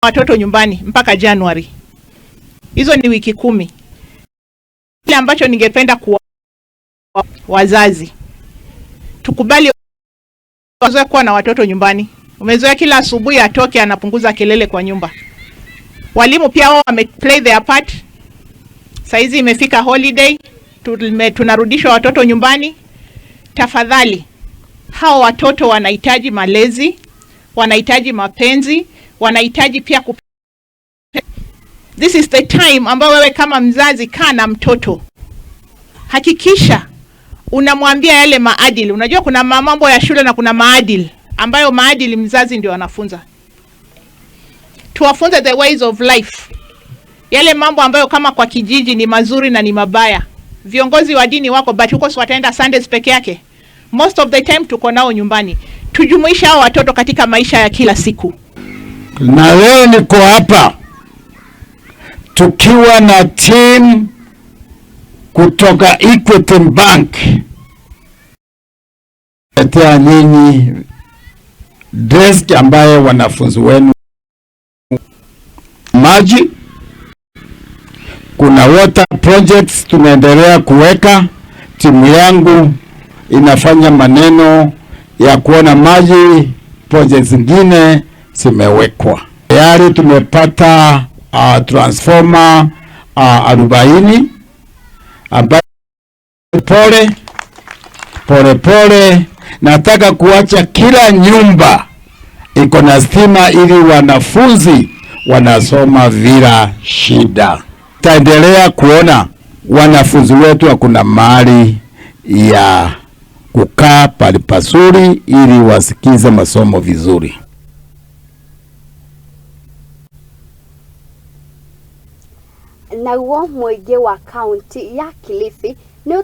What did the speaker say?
watoto nyumbani mpaka Januari. Hizo ni wiki 10. Kile ambacho ningependa kuwa wazazi, tukubali wazoe kuwa na watoto nyumbani. Umezoea kila asubuhi atoke anapunguza kelele kwa nyumba. Walimu pia wao wame play their part. Saizi imefika holiday, tunarudisha watoto nyumbani. Tafadhali, hao watoto wanahitaji malezi, wanahitaji mapenzi, wanahitaji pia This is the time ambao wewe kama mzazi kaa na mtoto. Hakikisha unamwambia yale maadili. Unajua kuna mambo ya shule na kuna maadili ambayo maadili mzazi ndio anafunza. Tuwafunze the ways of life. Yale mambo ambayo kama kwa kijiji ni mazuri na ni mabaya. Viongozi wa dini wako but huko wataenda Sundays peke yake. Most of the time tuko nao nyumbani. Tujumuisha hao watoto katika maisha ya kila siku. Na leo niko hapa tukiwa na team kutoka Equity Bank. Etea nyinyi desk ambaye wanafunzi wenu maji. Kuna water projects tunaendelea kuweka. Timu yangu inafanya maneno ya kuona maji, projects zingine zimewekwa. Tayari tumepata transformer 40 ambayo pole nataka kuacha kila nyumba iko na stima ili wanafunzi wanasoma bila shida. Taendelea kuona wanafunzi wetu hakuna mahali ya kukaa pali pazuri ili wasikize masomo vizuri. Naguo muingi wa kaunti ya Kilifi ni